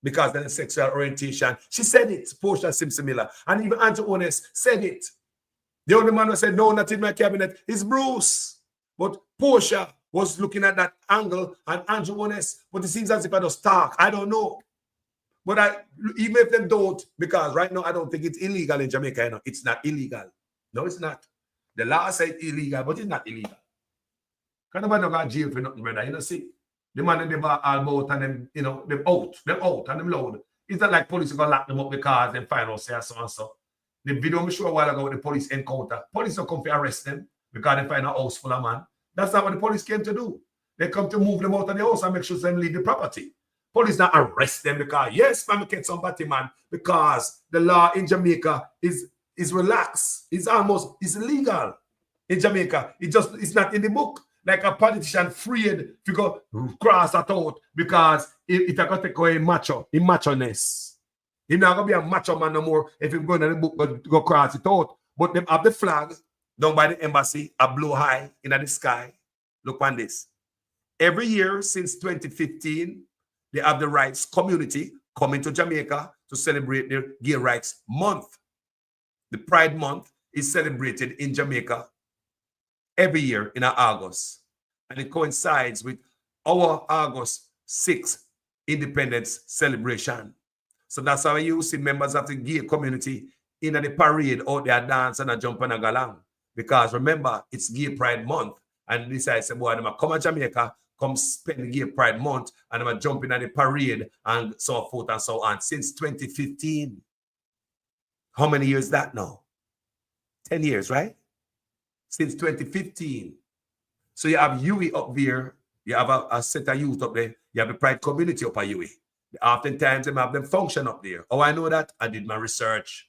because of the sexual orientation. She said it, Portia Simpson Miller. And even Andrew Honest said it. The only man who said, no, not in my cabinet, is Bruce. But Portia was looking at that angle and Andrew Honest, but it seems as if I just talk. I don't know. But even if they don't, because right now I don't think it's illegal in Jamaica. You know? It's not illegal. No, it's not. The law says illegal, but it's not illegal. Because nobody don't go to jail for nothing, brother. You know, see? The man in the bar all about and them, you know, them out and them loud. It's not like police are going to lock them up because they find out say so and so. The video I showed a while ago with the police encounter. Police don't come to arrest them because they find a house full of man. That's not what the police came to do. They come to move them out of the house and make sure them leave the property. Police not arrest them because, yes, man, we get somebody, man, because the law in Jamaica is relaxed. It's illegal in Jamaica. It's not in the book. Like a politician afraid to go cross that out because if you're going to take away macho-ness. He's not going to be a macho man no more if he's going to the book go cross it out. But them have the flag down by the embassy, a blue high in the sky. Look on this. Every year since 2015, they have the rights community coming to Jamaica to celebrate their Gay Rights Month. The Pride Month is celebrated in Jamaica every year in August. And it coincides with our August 6th independence celebration. So that's how you see members of the gay community in the parade out there dance and jump and go along. Because remember, it's Gay Pride Month. And this I say, boy, I'm going to come to Jamaica, come spend the Gay Pride Month, and I'm going to jump in at the parade and so forth and so on. Since 2015. How many years that now? 10 years, right? Since 2015. So you have UE up there. You have a set of youth up there. You have the Pride community up at UE. Oftentimes, them have them function up there. Oh, I know that. I did my research.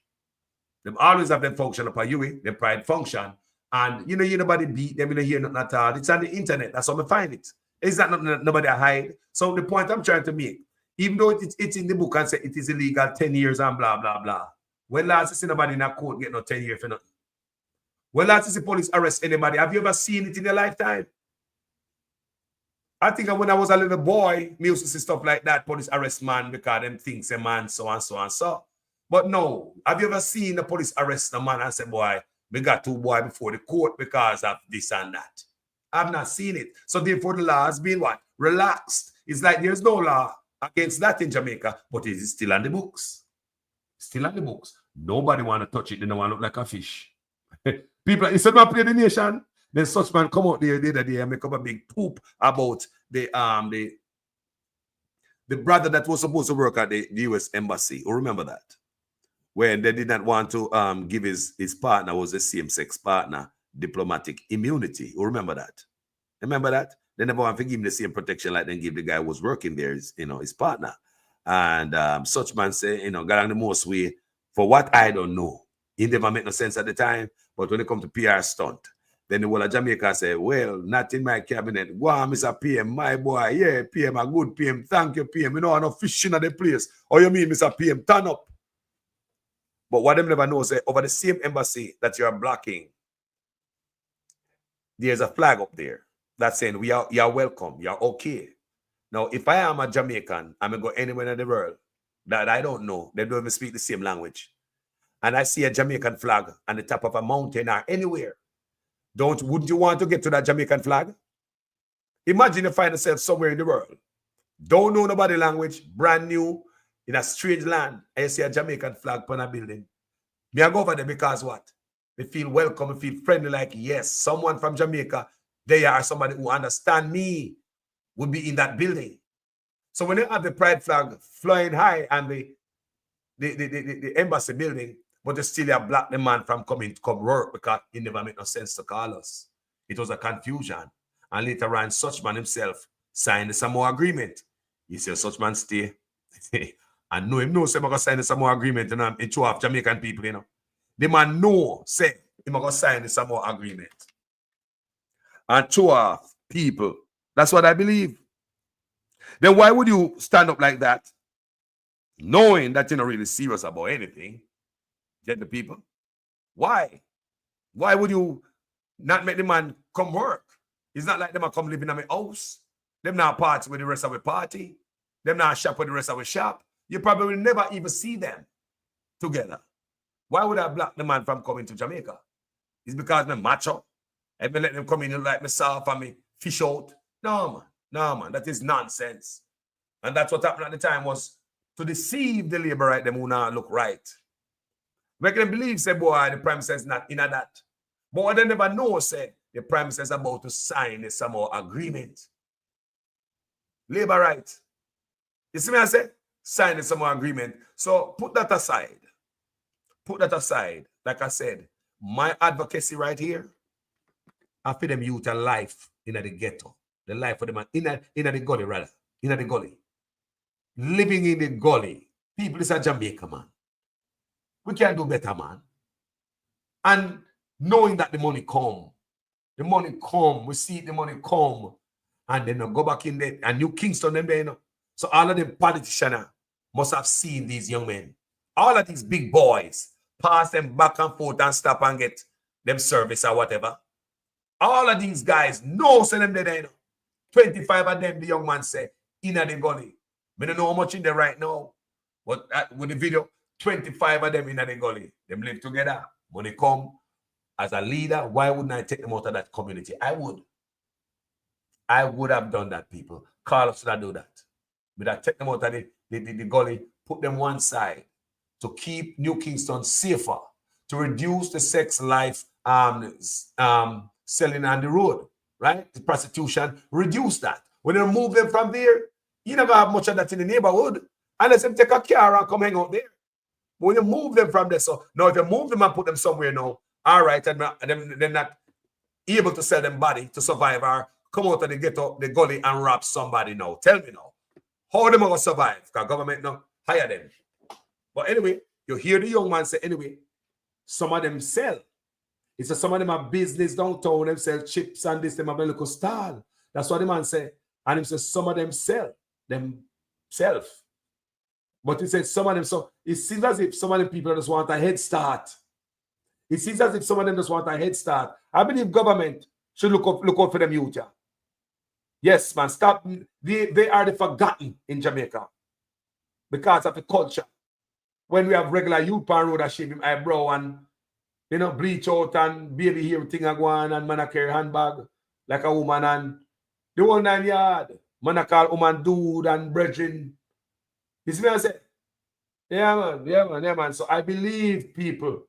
Them always have them function up at UE, them pride function. And, you know, nobody beat them, you know, hear nothing at all. It's on the internet. That's how I find it. It's not nobody hide. So the point I'm trying to make, even though it's in the book and say it is illegal 10 years and blah, blah, blah. When last you see nobody in a court get no 10 years for nothing? When last you see police arrest anybody? Have you ever seen it in your lifetime? I think when I was a little boy, me used to see stuff like that, police arrest man because them things a man, so and so and so. But no, have you ever seen the police arrest a man and say, boy, we got 2 boys before the court because of this and that? I've not seen it. So therefore the law has been what? Relaxed. It's like there's no law against that in Jamaica, but it is still on the books. Still on the books. Nobody want to touch it. They don't want to look like a fish. People, instead of play the nation, then such man come out there the other day and make up a big poop about the brother that was supposed to work at the US embassy. Or remember that? When they did not want to give his partner, was a same-sex partner, diplomatic immunity. Or remember that? Remember that? They never want to give him the same protection like they give the guy who was working there, his partner. And such man say, got on the most way for what I don't know. It never make no sense at the time. But when it comes to PR stunt, then the whole of Jamaica say, well, not in my cabinet. Go on, Mr. PM, my boy. Yeah, PM, a good PM. Thank you, PM. You know, I'm not fishing at the place. Or you mean, Mr. PM, turn up. But what them never know is over the same embassy that you're blocking, there's a flag up there that's saying you're welcome, you're okay. Now, if I am a Jamaican, I'm going to go anywhere in the world that I don't know, they don't even speak the same language, and I see a Jamaican flag on the top of a mountain or anywhere, wouldn't you want to get to that Jamaican flag? Imagine you find yourself somewhere in the world, don't know nobody language, brand new, in a strange land, and you see a Jamaican flag on a building. Me I go over there because what? They feel welcome, they feel friendly, like, yes, someone from Jamaica, they are somebody who understand me, would be in that building. So when you have the pride flag flying high and the embassy building, but they still have blocked the man from coming to come work because it never made no sense to call us. It was a confusion. And later on, such man himself signed the Samoa agreement. He said, such man stay. And know him know say I'm gonna sign the Samoa agreement and it show off Jamaican people, The man know say I'm gonna sign the Samoa agreement. And show off people. That's what I believe. Then why would you stand up like that, knowing that you're not really serious about anything? Get the people? Why? Why would you not make the man come work? It's not like them are come live in my house. Them not party with the rest of the party. Them not shop with the rest of the shop. You probably will never even see them together. Why would I block the man from coming to Jamaica? It's because I'm macho. I've been letting them come in like myself and me fish out. No, man, that is nonsense. And that's what happened at the time, was to deceive the labor right, them who now look right. Make them believe, say, boy, the Prime Minister is not in that. But what they never know, say, the Prime Minister is about to sign a Samoa agreement. Labor right. You see me, I say? Sign the Samoa agreement. So put that aside. Put that aside. Like I said, my advocacy right here, I feel them youth a life in the ghetto. The life of the man, in the gully, rather. In the gully. Living in the gully. People is a Jamaica, man. We can do better, man. And knowing that the money come, we see the money come, and then go back in there, and New Kingston, them there, So all of them politicians must have seen these young men. All of these big boys pass them back and forth and stop and get them service or whatever. All of these guys know send them there. 25 of them, the young man said, in the gully. I don't know how much in there right now, but with the video, 25 of them in the gully. Them live together. When they come, as a leader, why wouldn't I take them out of that community? I would. I would have done that, people. Carlos should have done that. But I take them out of the gully, put them one side to keep New Kingston safer, to reduce the sex life selling on the road, right? The prostitution, reduce that. When you remove them from there, you never have much of that in the neighborhood unless them take a car and come hang out there. But when you move them from there, so now if you move them and put them somewhere now, all right, and they're not able to sell them body to survive or come out of the ghetto, the gully and rob somebody now. Tell me now. How them going to survive? Because government no hire them. But anyway, you hear the young man say, anyway, some of them sell. It's some of them have business downtown, them sell chips and this, them have a little stall. That's what the man say. And he says some of them sell themselves. But he said some of them, so it seems as if some of them people just want a head start. It seems as if some of them just want a head start. I believe government should look out for them youth. Yes, man, stop. They are the forgotten in Jamaica because of the culture. When we have regular youth on road that shave him eyebrow and, you know, bleach out and baby hair thing a go on and man a carry handbag like a woman and the whole 9 yard. Man a call woman dude and brethren. You see what I say? Yeah, man. So I believe people.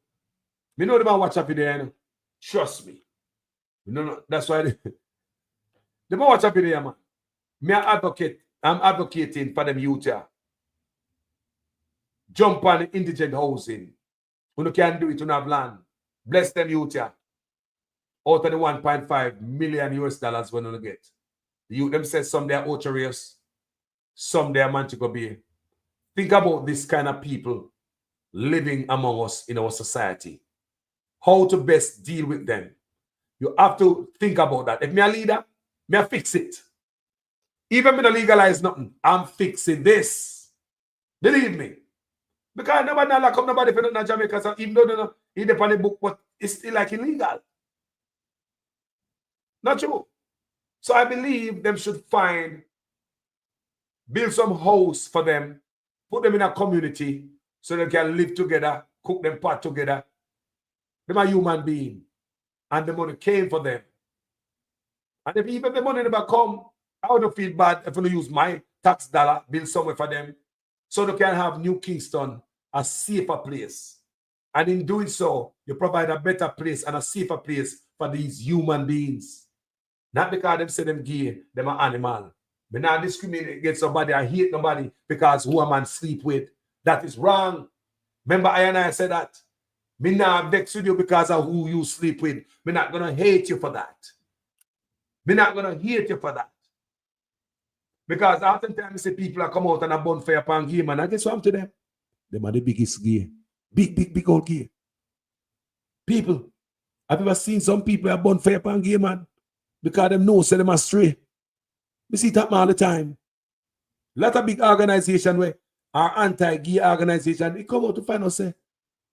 Me know the man watch up in there, you know? Trust me. No, that's why the man watch up in there, man. I'm advocating for them youth here. Jump on the indigent housing. You can do it, you have land. Bless them youth here. Out of the 1.5 million US dollars when you get. The youth them say some they are outrageous, some they are Montego Bay. Think about this kind of people living among us in our society. How to best deal with them. You have to think about that. If me a leader, me a fix it. Even me no legalize nothing, I'm fixing this. Believe me. Because nobody lock up nobody for nothing in Jamaica. So even though he depend on the book, but it's still like illegal. Not true. So I believe them should build some house for them, put them in a community so they can live together, cook them pot together. Them are human beings. And the money came for them. And if even the money never come, I would feel bad if I use my tax dollar, build somewhere for them, so they can have New Kingston a safer place. And in doing so, you provide a better place and a safer place for these human beings. Not because them say them gay, them are animal. But not discriminate against somebody, I hate nobody because who a man sleep with. That is wrong. Remember I said that. Me not vex with you because of who you sleep with. Me not gonna hate you for that. Me not gonna hate you for that. Because oftentimes you see people are come out and a bonfire upon gay man. I guess what to them? Them are the biggest gay. Big old gay. People. Have you ever seen some people are bonfire upon gay man? Because them know say them astray. We see that all the time. A lot of big organization where our anti-gay organization, they come out to find us say,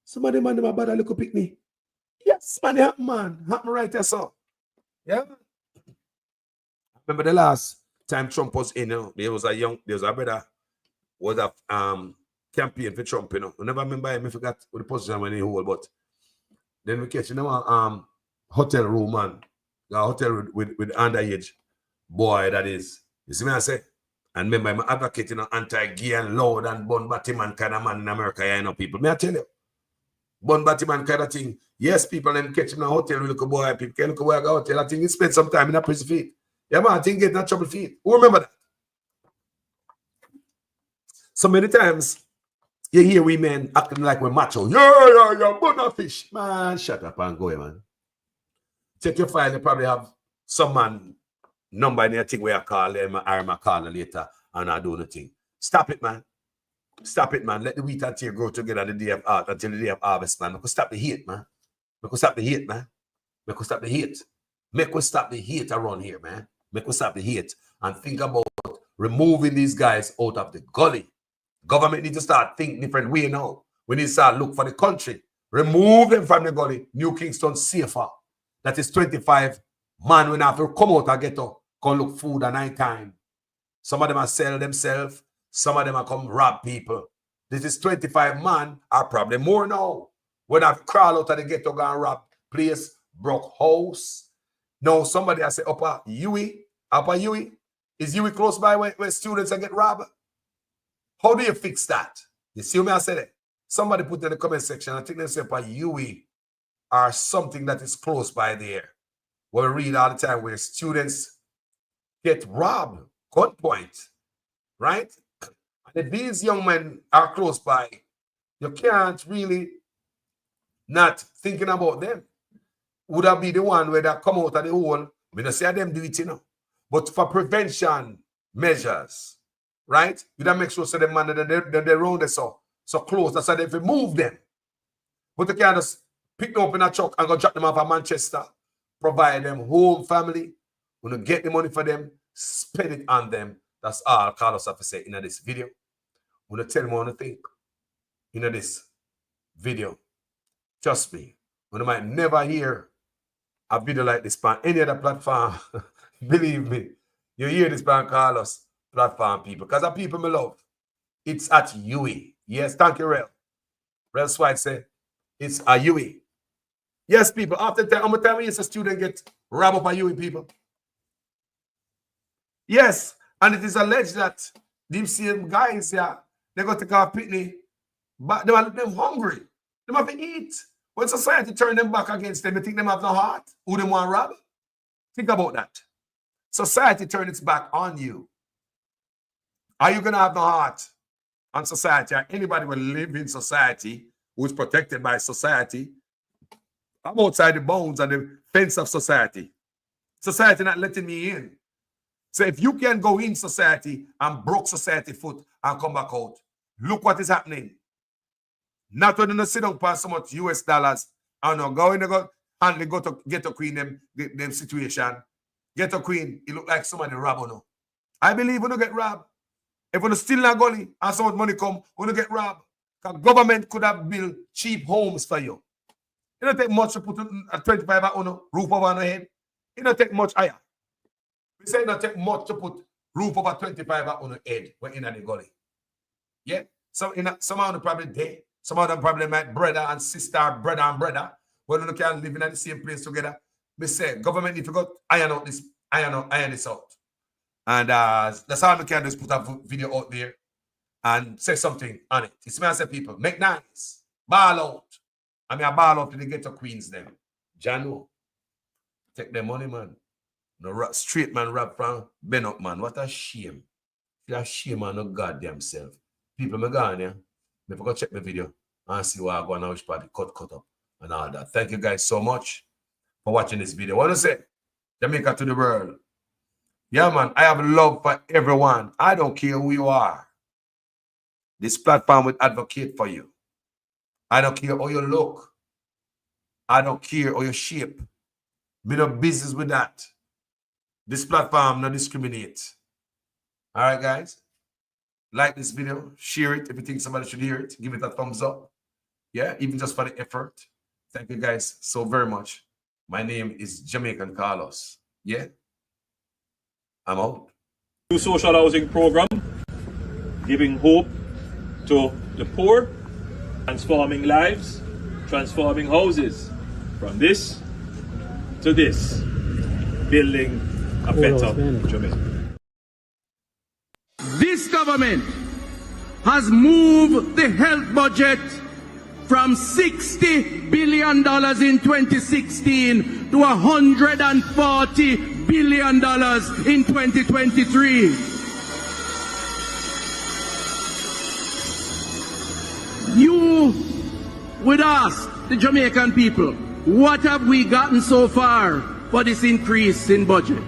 some of them man, them a bad a little picnic. Yes, man, it happen, man. Happen right there, so. Yeah. Remember the last time Trump was in, there was a brother was a campaign for Trump, I never remember him, I forgot what the position when he hold, but then we catch a hotel room, man. A hotel with underage boy, that is. You see me I say? And remember, I'm advocating anti-gay and loud and bun Batman kind of man in America, people. May I tell you? Bun Batman kind of thing. Yes, people them catch him in a hotel with a boy, people can look away at a hotel. I think he spent some time in a prison feet. Yeah, man, I think get that trouble feet. Who remember that? So many times you hear women acting like we're macho. Yeah, bun fish. Man, shut up and go, man. Check your file, you probably have some man number in your thing where I call them or I call later and I do the thing. Stop it, man. Stop it, man. Let the wheat and tear grow together the day of art until the day of harvest, man. Make us stop the hate, man. Make us stop the hate, man. Make us stop the hate. Make us stop the hate around here, man. Make us stop the hate and think about removing these guys out of the gully. Government need to start think different way now. We need to start look for the country. Remove them from the gully. New Kingston safer. That is 25 man when have to come out and get up, come look food at night time. Some of them are sell themselves. Some of them are come rob people. This is 25 man are probably more now. When I crawl out of the ghetto go and rob place, broke house. Now somebody I say upper Huey. Is Huey close by where students are get robbed? How do you fix that? You see what I said it? Somebody put in the comment section, I think they say upper Huey or something that is close by there. Where we read all the time where students get robbed, gunpoint, right? And if these young men are close by, you can't really not thinking about them. Would that be the one where they come out of the hole? I mean, I say them do it, But for prevention measures, right? You don't make sure so them man they're around there so close. That's why they move them. But you can't just pick them up in a truck and go drop them off at Manchester, provide them home, family. When you get the money for them, spend it on them. That's all Carlos have to say in this video. When you tell them what to think in this video, trust me, when you might never hear a video like this on any other platform, believe me, you hear this on Carlos platform, people. Because the people me love, it's at UE. Yes, thank you, Rel. Rel Swite say, it's a UE. Yes, people, after that, I'm going to tell you, it's a student get robbed up by UE, people. Yes, and it is alleged that these same guys, yeah, they go take off Pitney, but they are them hungry. They have to eat. When society turn them back against them, they think them have no heart. Who them want to rob? Think about that. Society turn its back on you. Are you going to have no heart on society? Or anybody will live in society who is protected by society? I'm outside the bounds and the fence of society. Society not letting me in. So if you can go in society and broke society foot and come back out, look what is happening. Not when you sit down past so much US dollars and go in and they go to get a queen them situation. Get a queen, it look like somebody rob no. I believe when you get robbed, if you still not gully and so much money come, when you get robbed, because government could have built cheap homes for you. It don't take much to put a 25 on roof over your head. It don't take much higher. We say it don't take much to put roof over 25 on your head when in the gully. Yeah. So some of them probably dead. Some of them probably my brother and sister, brother and brother. When you can live in the same place together. We say government need to go iron this out. And that's how we can just put a video out there and say something on it. It's me and say people, make nice, ball out. I mean, I ball out to the ghetto queens them. Jano, take their money, man. No straight man rap from Ben up, man. What a shame. What a shame on no goddamn self. People, me gone, yeah. Me go check the video and see what I go on which part cut up and all that. Thank you guys so much for watching this video. I want to say, Jamaica to the world. Yeah, man, I have love for everyone. I don't care who you are. This platform will advocate for you. I don't care how you look. I don't care how you shape. Me no business with that. This platform no discriminate. All right, guys? Like this video. Share it if you think somebody should hear it. Give it a thumbs up. Yeah, even just for the effort. Thank you guys so very much. My name is Jamaican Carlos. Yeah? I'm out. New social housing program, giving hope to the poor, transforming lives, transforming houses. From this to this, building a better Jamaica. This government has moved the health budget from $60 billion in 2016 to $140 billion in 2023. You would ask the Jamaican people, what have we gotten so far for this increase in budget?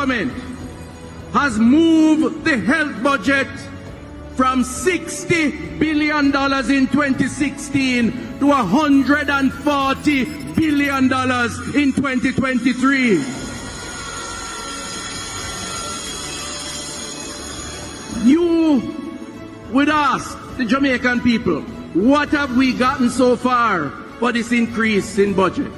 government has moved the health budget from $60 billion in 2016 to $140 billion in 2023. You would ask the Jamaican people, what have we gotten so far for this increase in budget?